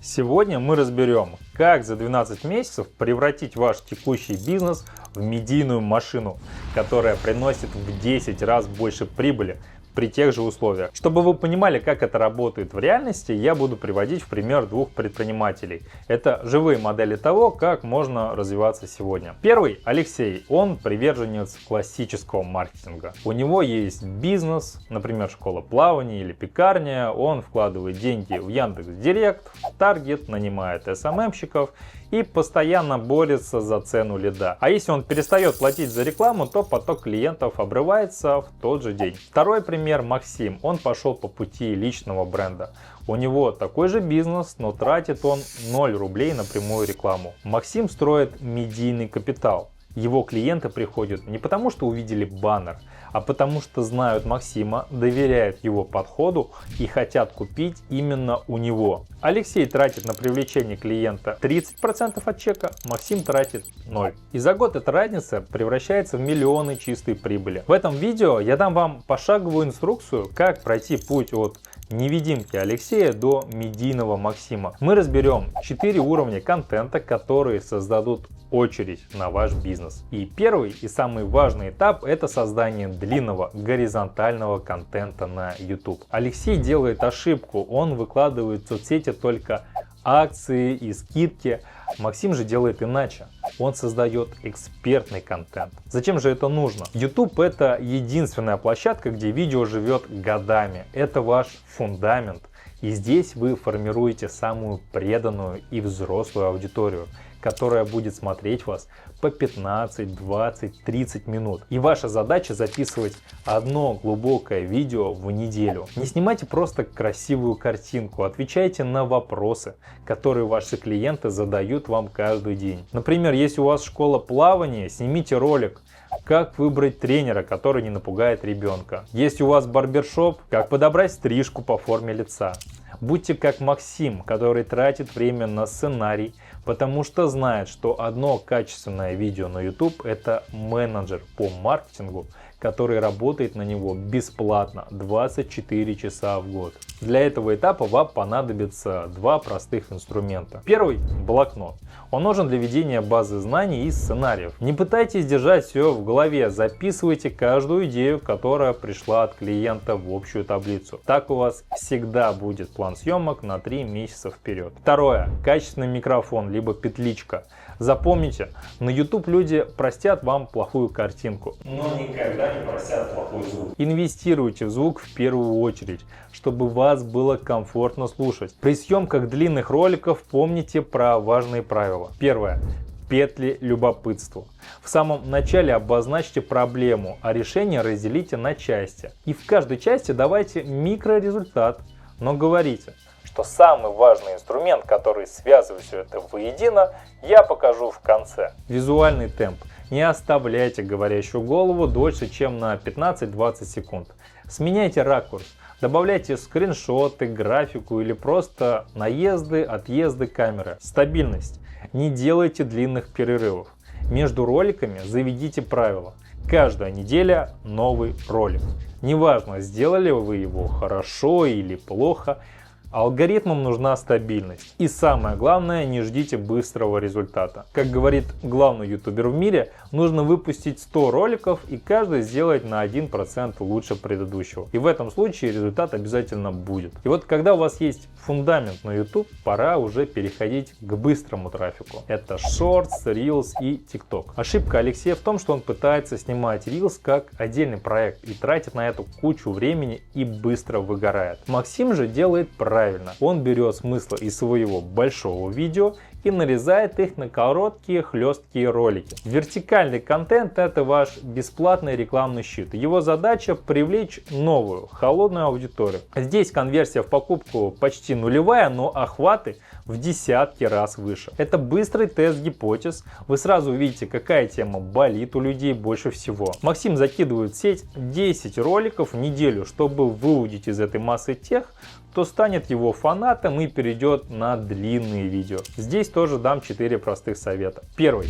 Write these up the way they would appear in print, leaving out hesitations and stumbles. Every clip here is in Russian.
Сегодня мы разберем, как за 12 месяцев превратить ваш текущий бизнес в медийную машину, которая приносит в 10 раз больше прибыли при тех же условиях. Чтобы вы понимали, как это работает в реальности, я буду приводить в пример двух предпринимателей. Это живые модели того, как можно развиваться сегодня. Первый — Алексей. Он приверженец классического маркетинга. У него есть бизнес, например, школа плавания или пекарня. Он вкладывает деньги в Яндекс.Директ, в Таргет, нанимает СММщиков и постоянно борется за цену лида. А если он перестает платить за рекламу, то поток клиентов обрывается в тот же день. Второй пример — Максим. Он пошел по пути личного бренда. У него такой же бизнес, но тратит он 0 рублей на прямую рекламу. Максим строит медийный капитал. Его клиенты приходят не потому, что увидели баннер, а потому что знают Максима, доверяют его подходу и хотят купить именно у него. Алексей тратит на привлечение клиента 30% от чека, Максим тратит 0. И за год эта разница превращается в миллионы чистой прибыли. В этом видео я дам вам пошаговую инструкцию, как пройти путь от невидимки Алексея до медийного Максима. Мы разберем 4 уровня контента, которые создадут очередь на ваш бизнес. И первый и самый важный этап — это создание длинного горизонтального контента на YouTube. Алексей делает ошибку, он выкладывает в соцсети только акции и скидки. Максим же делает иначе. Он создает экспертный контент. Зачем же это нужно? YouTube — это единственная площадка, где видео живет годами. Это ваш фундамент. И здесь вы формируете самую преданную и взрослую аудиторию, которая будет смотреть вас по 15, 20, 30 минут. И ваша задача записывать одно глубокое видео в неделю. Не снимайте просто красивую картинку, отвечайте на вопросы, которые ваши клиенты задают вам каждый день. Например, если у вас школа плавания, снимите ролик, как выбрать тренера, который не напугает ребенка. Если у вас барбершоп, как подобрать стрижку по форме лица. Будьте как Максим, который тратит время на сценарий, потому что знает, что одно качественное видео на YouTube — это менеджер по маркетингу, который работает на него бесплатно 24 часа в год. Для этого этапа вам понадобится два простых инструмента. Первый — блокнот. Он нужен для ведения базы знаний и сценариев. Не пытайтесь держать все в голове, записывайте каждую идею, которая пришла от клиента, в общую таблицу. Так у вас всегда будет план съемок на 3 месяца вперед. Второе — качественный микрофон, либо петличка. Запомните, на YouTube люди простят вам плохую картинку, но никогда не простят плохой звук. Инвестируйте в звук в первую очередь, чтобы вас было комфортно слушать. При съемках длинных роликов помните про важные правила. Первое. Петли любопытства. В самом начале обозначьте проблему, а решение разделите на части. И в каждой части давайте микрорезультат, но говорите, что самый важный инструмент, который связывает все это воедино, я покажу в конце. Визуальный темп. Не оставляйте говорящую голову дольше, чем на 15-20 секунд. Сменяйте ракурс. Добавляйте скриншоты, графику или просто наезды, отъезды камеры. Стабильность. Не делайте длинных перерывов. Между роликами заведите правила. Каждая неделя новый ролик. Неважно, сделали вы его хорошо или плохо, алгоритмам нужна стабильность. И самое главное, не ждите быстрого результата. Как говорит главный ютубер в мире, нужно выпустить 100 роликов и каждый сделать на 1% лучше предыдущего. И в этом случае результат обязательно будет. И вот когда у вас есть фундамент на YouTube, пора уже переходить к быстрому трафику. Это Shorts, Reels и TikTok. Ошибка Алексея в том, что он пытается снимать Reels как отдельный проект и тратит на это кучу времени и быстро выгорает. Максим же делает правильно. Он берет смысл из своего большого видео и нарезает их на короткие хлесткие ролики. Вертикальный контент — это ваш бесплатный рекламный щит. Его задача — привлечь новую, холодную аудиторию. Здесь конверсия в покупку почти нулевая, но охваты в десятки раз выше. Это быстрый тест гипотез. Вы сразу увидите, какая тема болит у людей больше всего. Максим закидывает в сеть 10 роликов в неделю, чтобы выудить из этой массы тех, то станет его фанатом и перейдет на длинные видео. Здесь тоже дам 4 простых совета. Первый.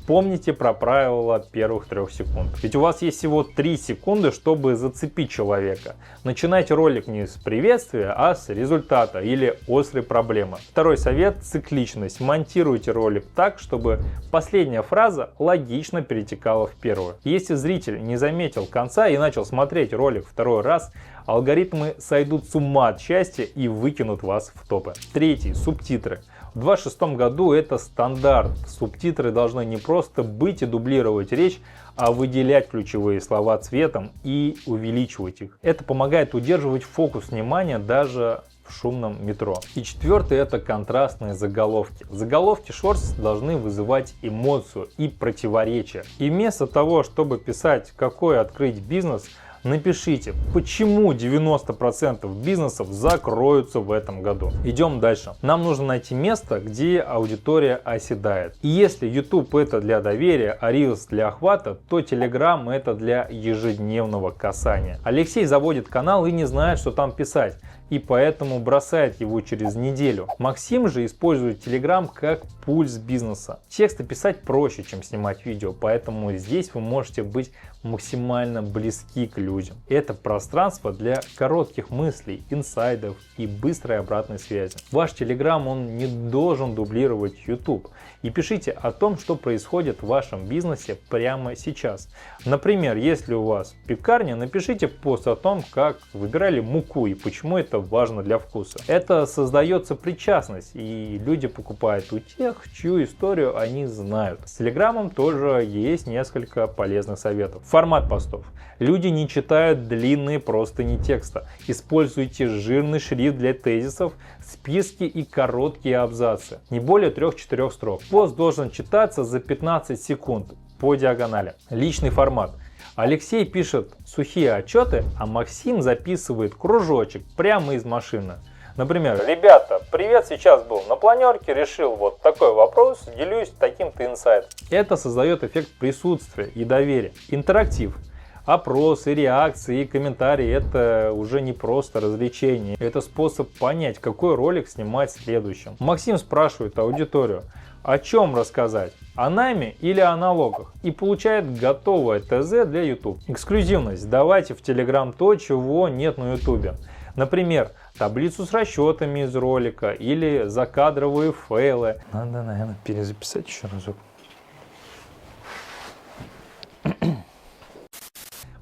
Помните про правило первых 3 секунд. Ведь у вас есть всего 3 секунды, чтобы зацепить человека. Начинайте ролик не с приветствия, а с результата или острой проблемы. Второй совет – цикличность. Монтируйте ролик так, чтобы последняя фраза логично перетекала в первую. Если зритель не заметил конца и начал смотреть ролик второй раз, алгоритмы сойдут с ума от счастья и выкинут вас в топы. Третий – субтитры. В 2026 году это стандарт. Субтитры должны не просто быть и дублировать речь, а выделять ключевые слова цветом и увеличивать их. Это помогает удерживать фокус внимания даже в шумном метро. И четвертый – это контрастные заголовки. Заголовки шортс должны вызывать эмоцию и противоречие. И вместо того, чтобы писать «какой открыть бизнес», напишите, почему 90% бизнесов закроются в этом году. Идем дальше. Нам нужно найти место, где аудитория оседает. И если YouTube это для доверия, а Reels для охвата, то Telegram это для ежедневного касания. Алексей заводит канал и не знает, что там писать, и поэтому бросает его через неделю. Максим же использует Telegram как пульс бизнеса. Тексты писать проще, чем снимать видео, поэтому здесь вы можете быть максимально близки к людям. Это пространство для коротких мыслей, инсайдов и быстрой обратной связи. Ваш Telegram он не должен дублировать YouTube. И пишите о том, что происходит в вашем бизнесе прямо сейчас. Например, если у вас пекарня, напишите пост о том, как выбирали муку и почему это важно для вкуса. Это создает сопричастность, и люди покупают у тех, чью историю они знают. С Телеграмом тоже есть несколько полезных советов. Формат постов. Люди не читают длинные простыни текста. Используйте жирный шрифт для тезисов, списки и короткие абзацы. Не более 3-4 строк. Пост должен читаться за 15 секунд по диагонали. Личный формат. Алексей пишет сухие отчеты, а Максим записывает кружочек прямо из машины. Например, ребята, привет, сейчас был на планерке, решил вот такой вопрос, делюсь таким-то инсайтом. Это создает эффект присутствия и доверия. Интерактив. Опросы, реакции и комментарии – это уже не просто развлечение. Это способ понять, какой ролик снимать следующим. Максим спрашивает аудиторию, о чем рассказать, о найме или о налогах, и получает готовое ТЗ для YouTube. Эксклюзивность. Давайте в Telegram то, чего нет на YouTube. Например, таблицу с расчетами из ролика или закадровые фейлы. Надо, наверное, перезаписать еще разок.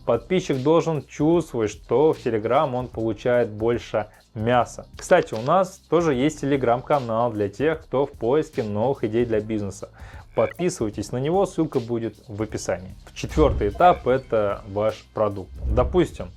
Подписчик должен чувствовать, что в Telegram он получает больше мяса. Кстати, у нас тоже есть Telegram-канал для тех, кто в поиске новых идей для бизнеса. Подписывайтесь на него, ссылка будет в описании. Четвертый этап – это ваш продукт. Допустим,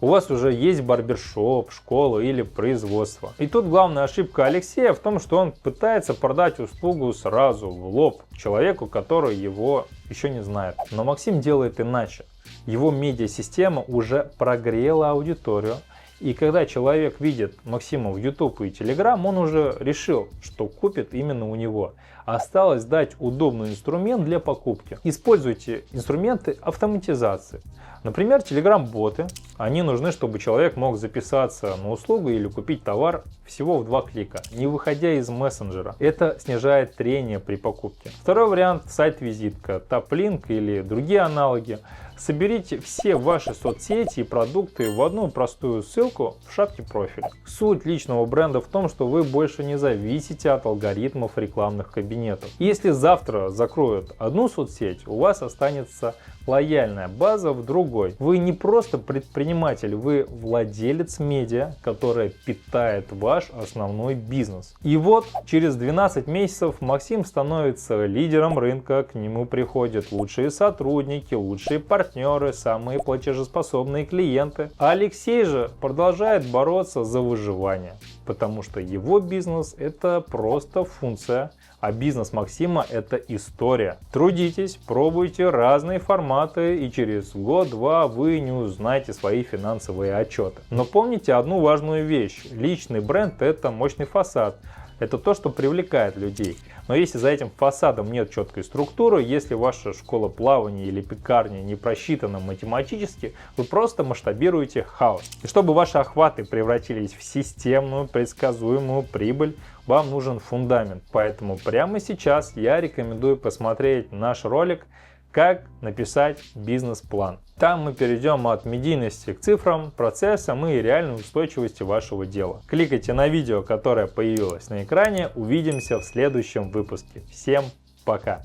у вас уже есть барбершоп, школа или производство. И тут главная ошибка Алексея в том, что он пытается продать услугу сразу в лоб человеку, который его еще не знает. Но Максим делает иначе. Его медиасистема уже прогрела аудиторию. И когда человек видит Максима в YouTube и Telegram, он уже решил, что купит именно у него. Осталось дать удобный инструмент для покупки. Используйте инструменты автоматизации. Например, Telegram-боты. Они нужны, чтобы человек мог записаться на услугу или купить товар всего в 2 клика, не выходя из мессенджера. Это снижает трение при покупке. Второй вариант – сайт-визитка, топ-линк или другие аналоги. Соберите все ваши соцсети и продукты в одну простую ссылку в шапке профиля. Суть личного бренда в том, что вы больше не зависите от алгоритмов рекламных кабинетов. Если завтра закроют одну соцсеть, у вас останется лояльная база в другой. Вы не просто предприниматель, вы владелец медиа, которая питает ваш основной бизнес. И вот через 12 месяцев Максим становится лидером рынка, к нему приходят лучшие сотрудники, лучшие партнеры, самые платежеспособные клиенты. А Алексей же продолжает бороться за выживание, потому что его бизнес это просто функция, а бизнес Максима это история. Трудитесь, пробуйте разные форматы, и через год-два вы не узнаете свои финансовые отчеты. Но помните одну важную вещь: личный бренд это мощный фасад. это то, что привлекает людей. Но если за этим фасадом нет четкой структуры, если ваша школа плавания или пекарня не просчитана математически, вы просто масштабируете хаос. И чтобы ваши охваты превратились в системную, предсказуемую прибыль, вам нужен фундамент. Поэтому прямо сейчас я рекомендую посмотреть наш ролик «Как написать бизнес-план». Там мы перейдем от медийности к цифрам, процессам и реальной устойчивости вашего дела. Кликайте на видео, которое появилось на экране. Увидимся в следующем выпуске. Всем пока!